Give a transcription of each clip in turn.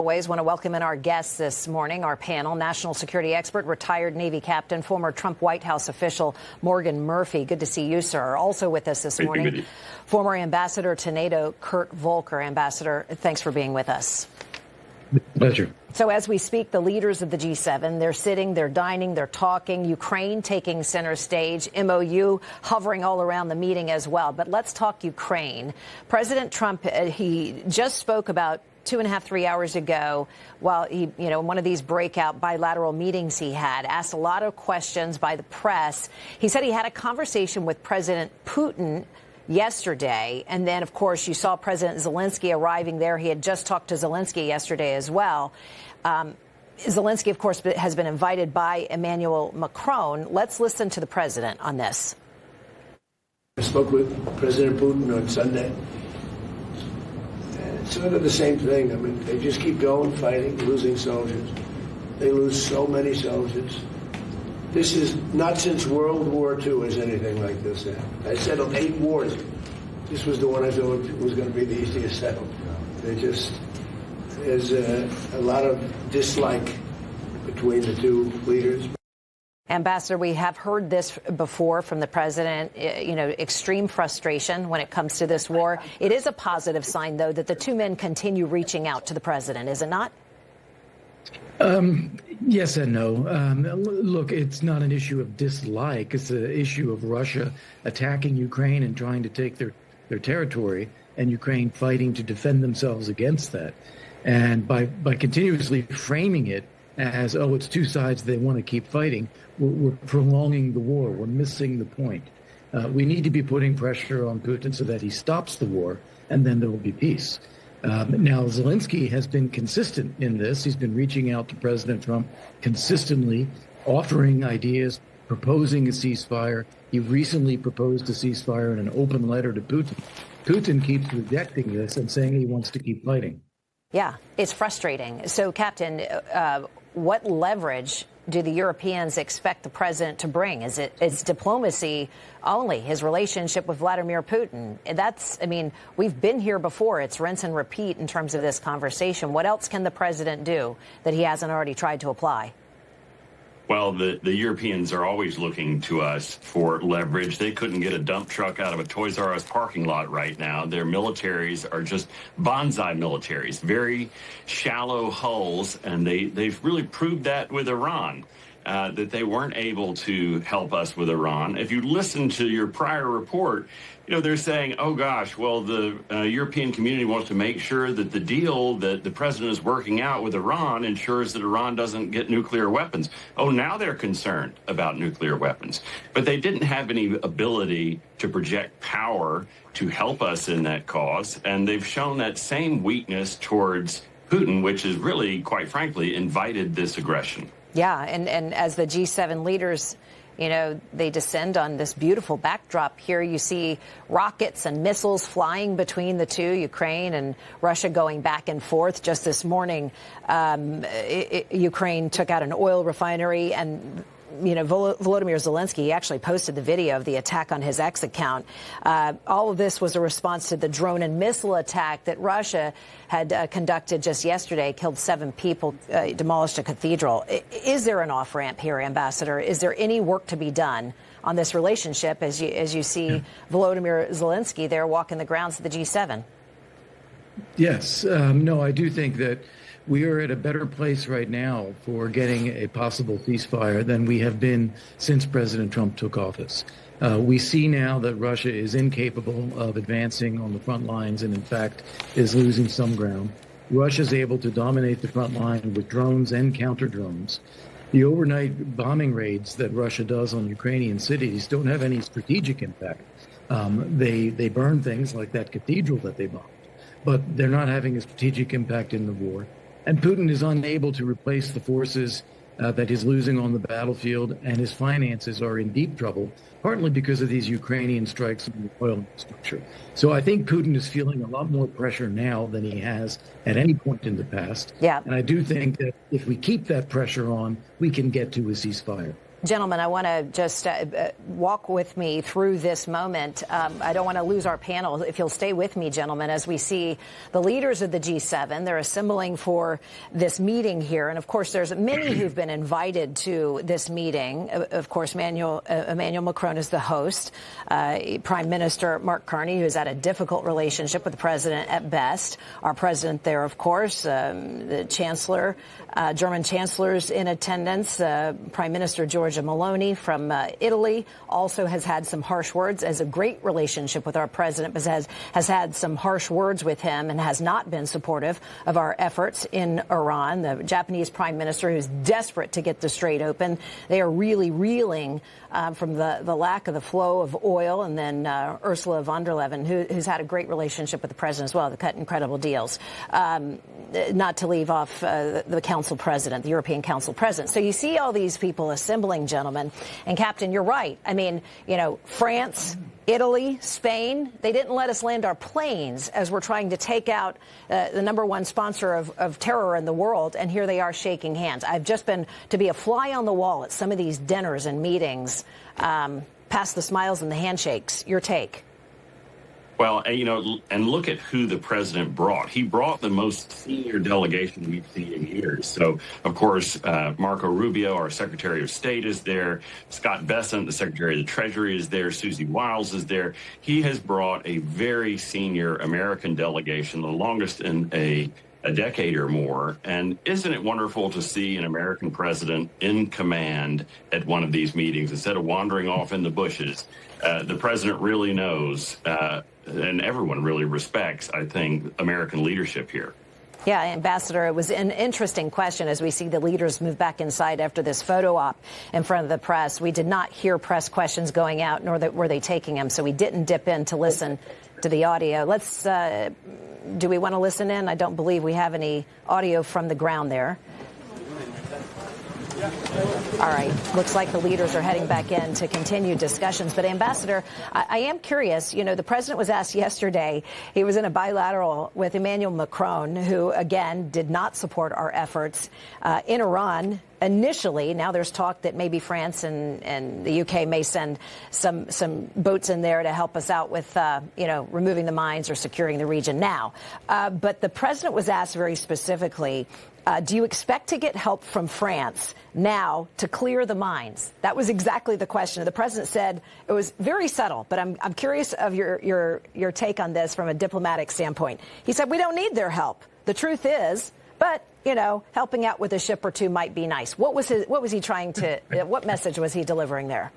Always want to welcome in our guests this morning, our panel, national security expert, retired Navy captain, former Trump White House official Morgan Murphy. Good to see you, sir. Also with us this morning, former ambassador to NATO, Kurt Volker. Ambassador, thanks for being with us. Pleasure. So as we speak, the leaders of the G7, they're sitting, they're dining, they're talking, Ukraine taking center stage, MOU hovering all around the meeting as well. But let's talk Ukraine. President Trump, he just spoke about 2.5, 3 hours ago, while he, one of these breakout bilateral meetings he had, asked a lot of questions by the press. He said he had a conversation with President Putin yesterday. And then, of course, you saw President Zelensky arriving there. He had just talked to Zelensky yesterday as well. Zelensky, of course, has been invited by Emmanuel Macron. Let's listen to the president on this. I spoke with President Putin on Sunday. It's sort of the same thing. I mean, they just keep going, fighting, losing soldiers. They lose so many soldiers. This is not since World War II has anything like this happened. I settled 8 wars. This was the one I thought was going to be the easiest settled. There's a lot of dislike between the two leaders. Ambassador, we have heard this before from the president, extreme frustration when it comes to this war. It is a positive sign, though, that the two men continue reaching out to the president, is it not? Yes and no. Look, it's not an issue of dislike. It's an issue of Russia attacking Ukraine and trying to take their territory, and Ukraine fighting to defend themselves against that. And by continuously framing it as, oh, it's two sides, they want to keep fighting, we're prolonging the war. We're missing the point. We need to be putting pressure on Putin so that he stops the war, and then there will be peace. Now, Zelensky has been consistent in this. He's been reaching out to President Trump consistently, offering ideas, proposing a ceasefire. He recently proposed a ceasefire in an open letter to Putin. Putin keeps rejecting this and saying he wants to keep fighting. Yeah, it's frustrating. So, Captain, what leverage do the Europeans expect the president to bring? Is diplomacy only, his relationship with Vladimir Putin? We've been here before. It's rinse and repeat in terms of this conversation. What else can the president do that he hasn't already tried to apply? Well, the Europeans are always looking to us for leverage. They couldn't get a dump truck out of a Toys R Us parking lot right now. Their militaries are just bonsai militaries, very shallow hulls, and they've really proved that with Iran, that they weren't able to help us with Iran. If you listen to your prior report, they're saying, oh, gosh, well, the European community wants to make sure that the deal that the president is working out with Iran ensures that Iran doesn't get nuclear weapons. Oh, now they're concerned about nuclear weapons. But they didn't have any ability to project power to help us in that cause. And they've shown that same weakness towards Putin, which has really, quite frankly, invited this aggression. Yeah, and as the G7 leaders, they descend on this beautiful backdrop here. You see rockets and missiles flying between the two, Ukraine and Russia going back and forth. Just this morning, Ukraine took out an oil refinery, and Volodymyr Zelensky actually posted the video of the attack on his X account. All of this was a response to the drone and missile attack that Russia had conducted just yesterday, killed 7 people, demolished a cathedral. Is there an off-ramp here, Ambassador? Is there any work to be done on this relationship as you see Volodymyr Zelensky there walking the grounds of the G7? Yes. No, I do think that we are at a better place right now for getting a possible ceasefire than we have been since President Trump took office. We see now that Russia is incapable of advancing on the front lines and, in fact, is losing some ground. Russia is able to dominate the front line with drones and counter-drones. The overnight bombing raids that Russia does on Ukrainian cities don't have any strategic impact. They burn things like that cathedral that they bombed, but they're not having a strategic impact in the war. And Putin is unable to replace the forces that he's losing on the battlefield, and his finances are in deep trouble, partly because of these Ukrainian strikes on the oil infrastructure. So I think Putin is feeling a lot more pressure now than he has at any point in the past. Yeah. And I do think that if we keep that pressure on, we can get to a ceasefire. Gentlemen, I want to just walk with me through this moment. I don't want to lose our panel. If you'll stay with me, gentlemen, as we see the leaders of the G7, they're assembling for this meeting here. And, of course, there's many who've been invited to this meeting. Of course, Emmanuel Macron is the host. Prime Minister Mark Carney, who's had a difficult relationship with the president at best. Our president there, of course, the Chancellor, German Chancellor's in attendance. Prime Minister Giorgia Meloni from Italy also has had some harsh words, has a great relationship with our president, but has had some harsh words with him and has not been supportive of our efforts in Iran. The Japanese Prime Minister, who's desperate to get the Strait open, they are really reeling from the lack of the flow of oil. And then Ursula von der Leyen, who's had a great relationship with the president as well. They cut incredible deals. Not to leave off the Council President, the European Council President. So you see all these people assembling, gentlemen. And, Captain, you're right. I mean, France, Italy, Spain, they didn't let us land our planes as we're trying to take out the #1 sponsor of terror in the world. And here they are shaking hands. I've just been to be a fly on the wall at some of these dinners and meetings, past the smiles and the handshakes. Your take? Well, and look at who the president brought. He brought the most senior delegation we've seen in years. So, of course, Marco Rubio, our Secretary of State, is there. Scott Bessent, the Secretary of the Treasury, is there. Susie Wiles is there. He has brought a very senior American delegation, the longest in a decade or more. And isn't it wonderful to see an American president in command at one of these meetings instead of wandering off in the bushes? The president really knows, and everyone really respects, I think, American leadership here. Yeah, Ambassador, it was an interesting question as we see the leaders move back inside after this photo op in front of the press. We did not hear press questions going out, nor were they taking them, so we didn't dip in to listen to the audio. Do we want to listen in? I don't believe we have any audio from the ground there. All right. Looks like the leaders are heading back in to continue discussions. But, Ambassador, I am curious. The president was asked yesterday. He was in a bilateral with Emmanuel Macron, who, again, did not support our efforts in Iran initially. Now there's talk that maybe France and the UK may send some boats in there to help us out with, removing the mines or securing the region now. But the president was asked very specifically, do you expect to get help from France now to clear the mines? That was exactly the question. The president said it was very subtle, but I'm curious of your take on this from a diplomatic standpoint. He said we don't need their help. The truth is, but helping out with a ship or two might be nice. What was he trying to? What message was he delivering there?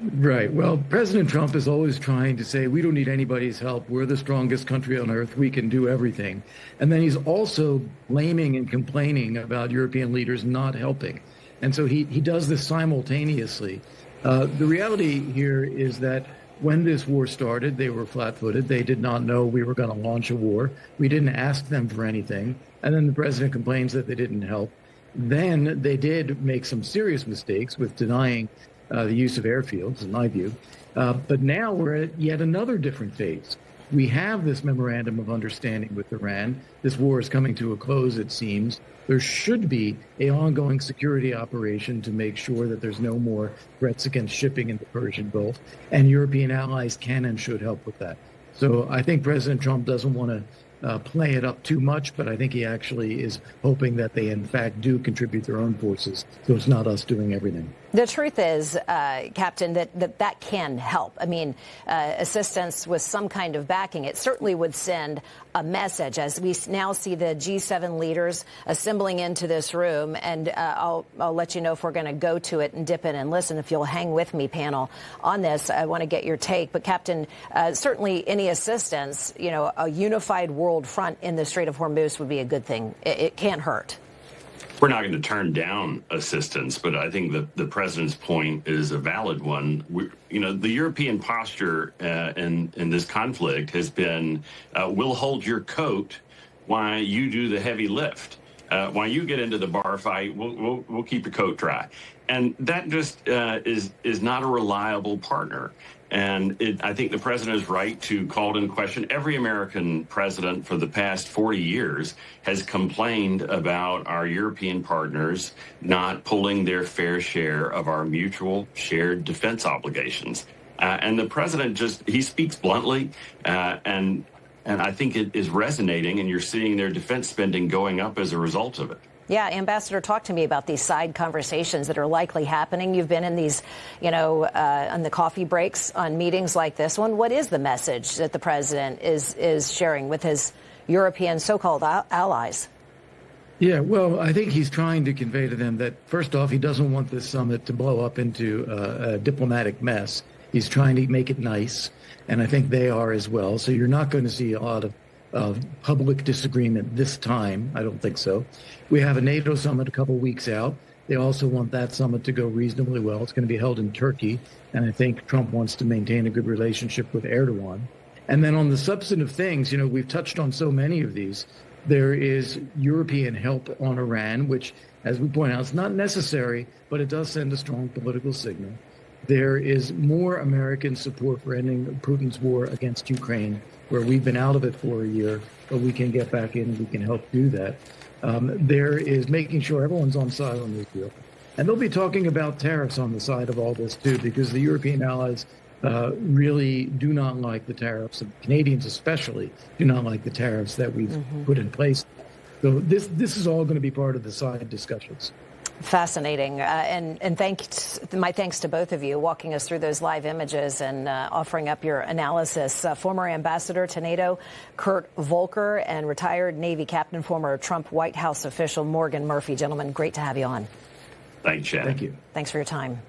Right. Well, President Trump is always trying to say, we don't need anybody's help. We're the strongest country on earth. We can do everything. And then he's also blaming and complaining about European leaders not helping. And so he does this simultaneously. The reality here is that when this war started, they were flat-footed. They did not know we were going to launch a war. We didn't ask them for anything. And then the president complains that they didn't help. Then they did make some serious mistakes with denying the use of airfields, in my view. But now we're at yet another different phase. We have this memorandum of understanding with Iran. This war is coming to a close, it seems. There should be an ongoing security operation to make sure that there's no more threats against shipping in the Persian Gulf. And European allies can and should help with that. So I think President Trump doesn't want to play it up too much, but I think he actually is hoping that they, in fact, do contribute their own forces. So it's not us doing everything. The truth is, Captain, that can help. I mean, assistance with some kind of backing, it certainly would send a message as we now see the G7 leaders assembling into this room. And I'll let you know if we're going to go to it and dip in and listen. If you'll hang with me, panel, on this, I want to get your take. But, Captain, certainly any assistance, a unified world front in the Strait of Hormuz would be a good thing. It can't hurt. We're not going to turn down assistance, but I think the president's point is a valid one. The European posture in this conflict has been, we'll hold your coat while you do the heavy lift. while you get into the bar fight, we'll keep your coat dry. And that just is not a reliable partner. And I think the president is right to call into question. Every American president for the past 40 years has complained about our European partners not pulling their fair share of our mutual shared defense obligations. And the president he speaks bluntly, and I think it is resonating, and you're seeing their defense spending going up as a result of it. Yeah, Ambassador, talk to me about these side conversations that are likely happening. You've been in these, on the coffee breaks on meetings like this one. What is the message that the president is sharing with his European so-called allies? Yeah, well, I think he's trying to convey to them that, first off, he doesn't want this summit to blow up into a diplomatic mess. He's trying to make it nice, and I think they are as well. So you're not going to see a lot of public disagreement this time. I don't think so. We have a NATO summit a couple weeks out. They also want that summit to go reasonably well. It's going to be held in Turkey, and I think Trump wants to maintain a good relationship with Erdogan. And then on the substantive things, we've touched on so many of these. There is European help on Iran, which, as we point out, is not necessary, but it does send a strong political signal. There is more American support for ending Putin's war against Ukraine, where we've been out of it for a year, but we can get back in and we can help do that. There is making sure everyone's on side on this deal. And they'll be talking about tariffs on the side of all this, too, because the European allies really do not like the tariffs, and Canadians especially do not like the tariffs that we've put in place. So this is all going to be part of the side discussions. Fascinating. And my thanks to both of you walking us through those live images and offering up your analysis. Former ambassador to NATO, Kurt Volker, and retired Navy captain, former Trump White House official Morgan Murphy. Gentlemen, great to have you on. Thanks, Shannon. Thank you. Thanks for your time.